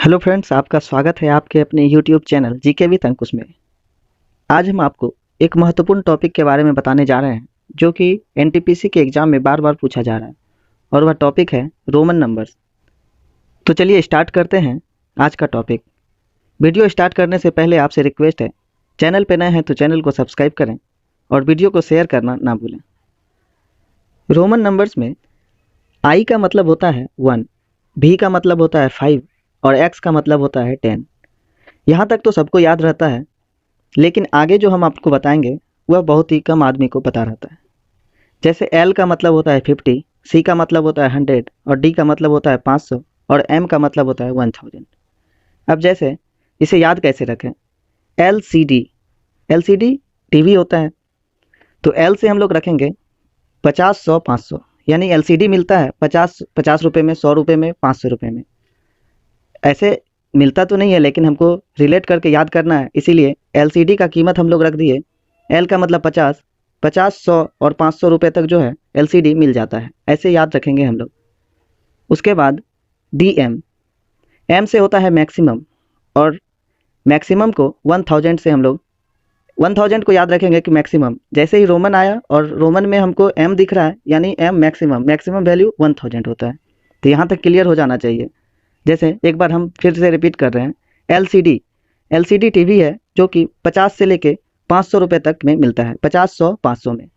Hello friends, आपका स्वागत है आपके अपने यूट्यूब चैनल जीके विद अंकुश में। आज हम आपको एक महत्वपूर्ण टॉपिक के बारे में बताने जा रहे हैं जो कि एनटीपीसी के एग्ज़ाम में बार बार पूछा जा रहा है और वह टॉपिक है रोमन नंबर्स। तो चलिए स्टार्ट करते हैं आज का टॉपिक। वीडियो स्टार्ट करने से पहले आपसे रिक्वेस्ट है, चैनल पर नए हैं तो चैनल को सब्सक्राइब करें और वीडियो को शेयर करना ना भूलें। रोमन नंबर्स में आई का मतलब होता है 1, भी का मतलब होता है 5 और एक्स का मतलब होता है 10। यहाँ तक तो सबको याद रहता है, लेकिन आगे जो हम आपको बताएंगे वह बहुत ही कम आदमी को पता रहता है। जैसे एल का मतलब होता है 50, सी का मतलब होता है 100 और डी का मतलब होता है 500 और एम का मतलब होता है 1000। अब जैसे इसे याद कैसे रखें? एल सी डी टीवी होता है, तो एल से हम लोग रखेंगे 50, 100, 500, यानी एलसीडी मिलता है 50 रुपये में, 100 रुपये में, 500 रुपये में। ऐसे मिलता तो नहीं है, लेकिन हमको रिलेट करके याद करना है, इसीलिए एलसीडी का कीमत हम लोग रख दिए। एल का मतलब 50, 100 और 500 रुपये तक जो है एलसीडी मिल जाता है, ऐसे याद रखेंगे हम लोग। उसके बाद डीएम, एम से होता है मैक्सिमम और मैक्सिमम को 1000 से हम लोग 1000 को याद रखेंगे कि मैक्सिमम। जैसे ही रोमन आया और रोमन में हमको एम दिख रहा है, यानी एम मैक्सिमम वैल्यू 1000 होता है। तो यहाँ तक क्लियर हो जाना चाहिए। जैसे एक बार हम फिर से रिपीट कर रहे हैं, एलसीडी टीवी है जो कि 50 से लेके 500 रुपये तक में मिलता है, 50, 100, 500 में।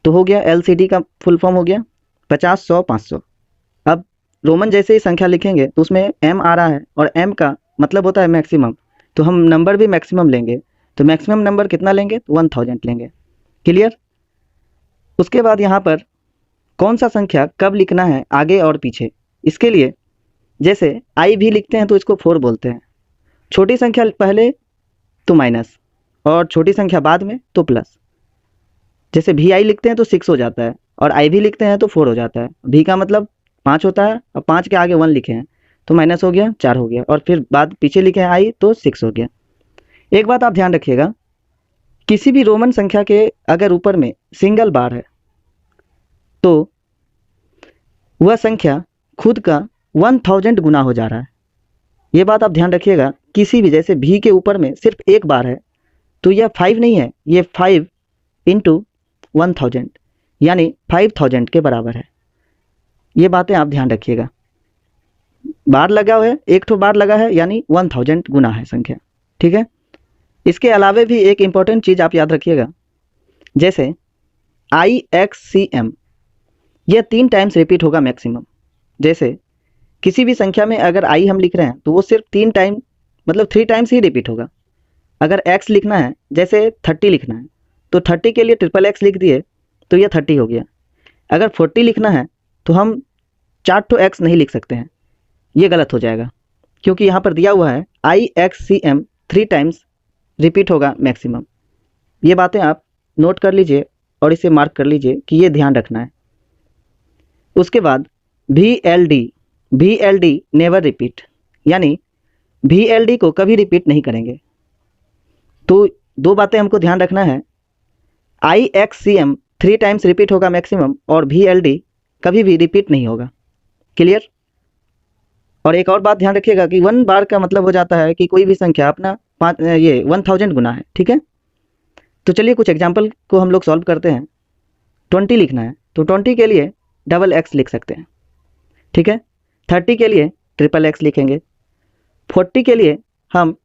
तो हो गया एलसीडी का फुल फॉर्म हो गया 50, 100, 500। अब रोमन जैसे ही संख्या लिखेंगे तो उसमें एम आ रहा है और एम का मतलब होता है मैक्सिमम, तो हम नंबर भी मैक्सिमम लेंगे। तो मैक्सिमम नंबर कितना लेंगे? 1000 लेंगे। क्लियर? उसके बाद यहाँ पर कौन सा संख्या कब लिखना है, आगे और पीछे, इसके लिए जैसे आई भी लिखते हैं तो इसको 4 बोलते हैं। छोटी संख्या पहले तो माइनस और छोटी संख्या बाद में तो प्लस। जैसे भी आई लिखते हैं तो 6 हो जाता है और आई भी लिखते हैं तो 4 हो जाता है। भी का मतलब 5 होता है और 5 के आगे 1 लिखे हैं तो माइनस हो गया, 4 हो गया, और फिर बाद पीछे लिखे हैं आई तो 6 हो गया। एक बात आप ध्यान रखिएगा, किसी भी रोमन संख्या के अगर ऊपर में सिंगल बार है तो वह संख्या खुद का 1000 गुना हो जा रहा है। ये बात आप ध्यान रखिएगा। किसी भी, जैसे भी के ऊपर में सिर्फ एक बार है तो यह 5 नहीं है, ये 5 इंटू 1000 यानी 5000 के बराबर है। ये बातें आप ध्यान रखिएगा। बार लगा हुआ है, एक तो बार लगा है यानी 1000 गुना है संख्या। ठीक है? इसके अलावे भी एक इम्पॉर्टेंट चीज़ आप याद रखिएगा, जैसे IXCM, यह 3 टाइम्स रिपीट होगा मैक्सिमम। जैसे किसी भी संख्या में अगर आई हम लिख रहे हैं तो वो सिर्फ 3 टाइम, मतलब 3 टाइम्स ही रिपीट होगा। अगर एक्स लिखना है, जैसे 30 लिखना है तो 30 के लिए ट्रिपल एक्स लिख दिए तो यह 30 हो गया। अगर 40 लिखना है तो हम 4 तो एक्स नहीं लिख सकते हैं, ये गलत हो जाएगा, क्योंकि यहाँ पर दिया हुआ है IXCM 3 टाइम्स रिपीट होगा मैक्सिमम। ये बातें आप नोट कर लीजिए और इसे मार्क कर लीजिए कि ये ध्यान रखना है। उसके बाद VLD नेवर रिपीट, यानी VLD को कभी रिपीट नहीं करेंगे। तो 2 बातें हमको ध्यान रखना है, IXCM 3 टाइम्स रिपीट होगा मैक्सिमम और VLD कभी भी रिपीट नहीं होगा। क्लियर? और एक और बात ध्यान रखिएगा कि 1 बार का मतलब हो जाता है कि कोई भी संख्या अपना 1000 गुना है। ठीक है? तो चलिए कुछ एग्जाम्पल को हम लोग सॉल्व करते हैं। 20 लिखना है तो 20 के लिए डबल एक्स लिख सकते हैं। ठीक है? 30 के लिए ट्रिपल एक्स लिखेंगे। 40 के लिए हम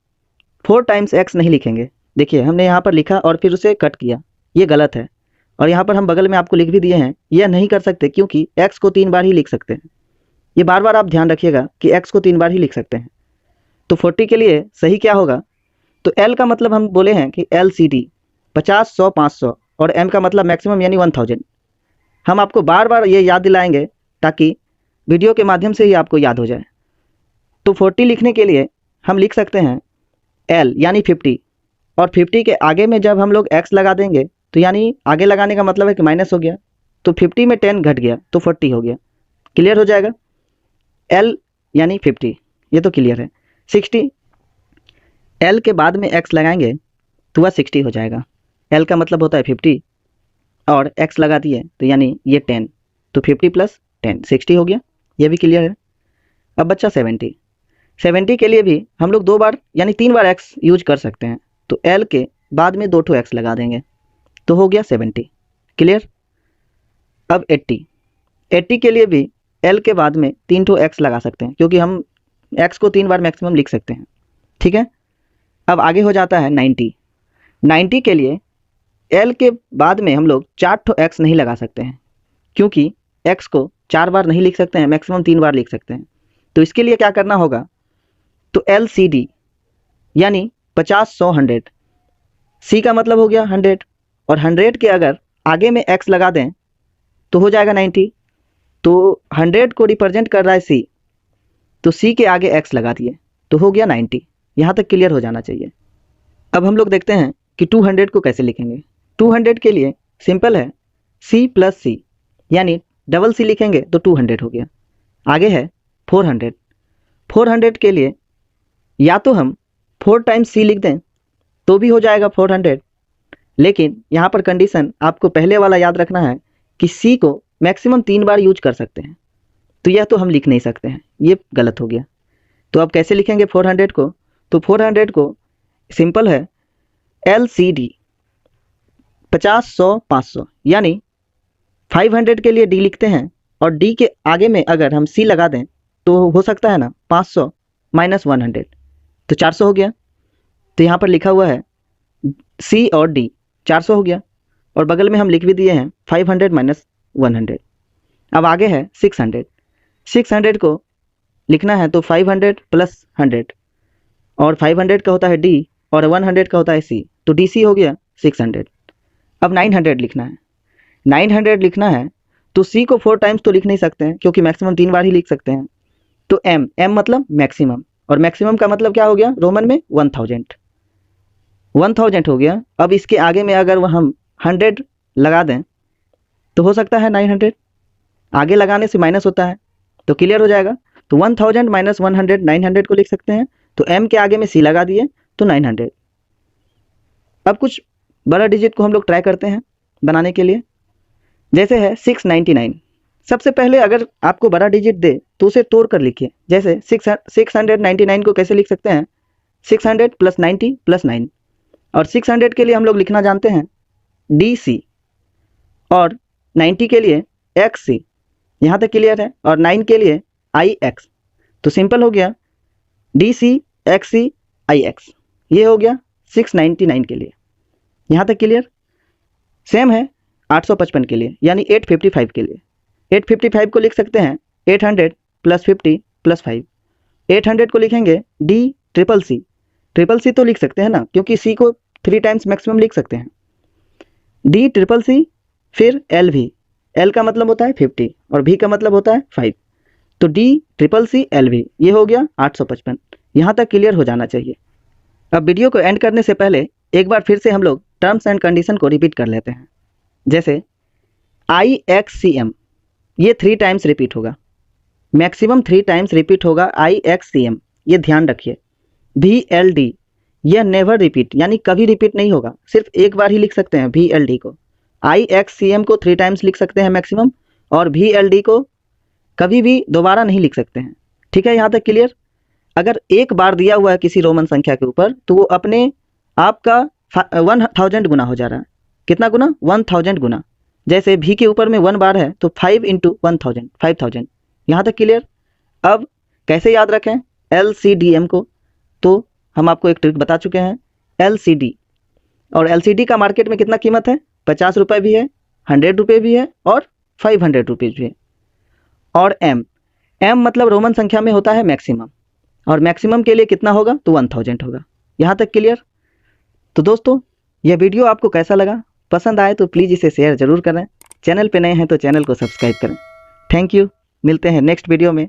4 टाइम्स एक्स नहीं लिखेंगे। देखिए हमने यहाँ पर लिखा और फिर उसे कट किया, ये गलत है। और यहाँ पर हम बगल में आपको लिख भी दिए हैं, यह नहीं कर सकते क्योंकि एक्स को 3 बार ही लिख सकते हैं। ये बार बार आप ध्यान रखिएगा कि एक्स को 3 बार ही लिख सकते हैं। तो 40 के लिए सही क्या होगा? तो एल का मतलब हम बोले हैं कि LCD 50, 100, 500 और एम का मतलब मैक्सिमम यानी 1000। हम आपको बार बार ये याद दिलाएंगे ताकि वीडियो के माध्यम से ही आपको याद हो जाए। तो 40 लिखने के लिए हम लिख सकते हैं L यानी 50, और 50 के आगे में जब हम लोग x लगा देंगे तो यानी आगे लगाने का मतलब है कि माइनस हो गया, तो 50 में 10 घट गया तो 40 हो गया। क्लियर हो जाएगा? L यानी 50, ये तो क्लियर है। 60, L के बाद में x लगाएंगे तो वह 60 हो जाएगा। L का मतलब होता है 50 और x लगा दिए तो यानी ये 10, तो 50 + 10 60 हो गया। ये भी क्लियर है। अब बच्चा 70, 70 के लिए भी हम लोग 2 बार यानी 3 बार x यूज कर सकते हैं, तो l के बाद में 2 x लगा देंगे तो हो गया 70। क्लियर। अब 80 के लिए भी l के बाद में 3 x लगा सकते हैं, क्योंकि हम x को 3 बार मैक्सिमम लिख सकते हैं। ठीक है। अब आगे हो जाता है 90 के लिए l के बाद में हम लोग 4 x नहीं लगा सकते हैं, क्योंकि x को 4 बार नहीं लिख सकते हैं, मैक्सिमम 3 बार लिख सकते हैं। तो इसके लिए क्या करना होगा, तो LCD यानी 50, 100, 100, C का मतलब हो गया 100, और 100 के अगर आगे में x लगा दें तो हो जाएगा 90। तो 100 को रिप्रेजेंट कर रहा है C, तो C के आगे x लगा दिए तो हो गया 90। यहाँ तक क्लियर हो जाना चाहिए। अब हम लोग देखते हैं कि 200 को कैसे लिखेंगे। 200 के लिए सिंपल है, C प्लस C यानी डबल C लिखेंगे तो 200 हो गया। आगे है 400 के लिए या तो हम 4 टाइम्स C लिख दें तो भी हो जाएगा 400, लेकिन यहाँ पर कंडीशन आपको पहले वाला याद रखना है कि C को मैक्सिमम 3 बार यूज कर सकते हैं, तो यह तो हम लिख नहीं सकते हैं, ये गलत हो गया। तो अब कैसे लिखेंगे 400 को, तो 400 को सिंपल है LCD 50, 100, 500 यानी 500 के लिए D लिखते हैं, और D के आगे में अगर हम C लगा दें तो हो सकता है ना 500 माइनस 100 तो 400 हो गया। तो यहाँ पर लिखा हुआ है C और D 400 हो गया, और बगल में हम लिख भी दिए हैं 500 माइनस 100। अब आगे है 600 को लिखना है तो 500 प्लस 100, और 500 का होता है D और 100 का होता है C, तो DC हो गया 600। अब 900 लिखना है। 900 लिखना है तो C को 4 टाइम्स तो लिख नहीं सकते हैं, क्योंकि मैक्सिमम 3 बार ही लिख सकते हैं। तो M मतलब मैक्सिमम, और मैक्सिमम का मतलब क्या हो गया रोमन में 1000 हो गया। अब इसके आगे में अगर हम 100 लगा दें तो हो सकता है 900, आगे लगाने से माइनस होता है तो क्लियर हो जाएगा। तो 1000 माइनस 100 900 को लिख सकते हैं, तो M के आगे में C लगा दिए तो 900। अब कुछ बड़ा डिजिट को हम लोग ट्राई करते हैं बनाने के लिए, जैसे है 699। सबसे पहले अगर आपको बड़ा डिजिट दे तो उसे तोड़ कर लिखिए। जैसे 699 को कैसे लिख सकते हैं, 600 प्लस 90 प्लस 9, और 600 के लिए हम लोग लिखना जानते हैं DC, और 90 के लिए XC, यहाँ तक क्लियर है, और 9 के लिए IX। तो सिंपल हो गया DC XC IX, ये हो गया 699 के लिए। यहाँ तक क्लियर। सेम है 855 के लिए यानी 855 के लिए। 855 को लिख सकते हैं 800 प्लस 50 प्लस 5। 800 को लिखेंगे D ट्रिपल C तो लिख सकते हैं ना, क्योंकि C को 3 टाइम्स मैक्सिमम लिख सकते हैं। D ट्रिपल C फिर LV, L का मतलब होता है 50 और V का मतलब होता है 5, तो D ट्रिपल C LV, ये हो गया 855। यहाँ तक क्लियर हो जाना चाहिए। अब वीडियो को एंड करने से पहले एक बार फिर से हम लोग टर्म्स एंड कंडीशन को रिपीट कर लेते हैं। जैसे IXCM, ये 3 टाइम्स रिपीट होगा, मैक्सिमम 3 टाइम्स रिपीट होगा IXCM, ये ध्यान रखिए। VLD, यह नेवर रिपीट यानी कभी रिपीट नहीं होगा, सिर्फ एक बार ही लिख सकते हैं VLD को। IXCM को 3 टाइम्स लिख सकते हैं मैक्सिमम, और VLD को कभी भी दोबारा नहीं लिख सकते हैं। ठीक है, यहाँ तक क्लियर। अगर एक बार दिया हुआ है किसी रोमन संख्या के ऊपर तो वो अपने आप का 1000 गुना हो जा रहा है। कितना गुना? 1000 गुना। जैसे V के ऊपर में 1 बार है तो 5 इंटू 1000, 5000। यहाँ तक क्लियर। अब कैसे याद रखें LCDM को, तो हम आपको एक ट्रिक बता चुके हैं। LCD, और LCD का मार्केट में कितना कीमत है? 50 रुपये भी है, 100 रुपये भी है, और 500 रुपीज़ भी है। और M मतलब रोमन संख्या में होता है मैक्सिमम, और मैक्सिमम के लिए कितना होगा? तो 1000 होगा। यहाँ तक क्लियर। तो दोस्तों, यह वीडियो आपको कैसा लगा? पसंद आए तो प्लीज़ इसे शेयर ज़रूर करें। चैनल पे नए हैं तो चैनल को सब्सक्राइब करें। Thank you. मिलते हैं नेक्स्ट वीडियो में।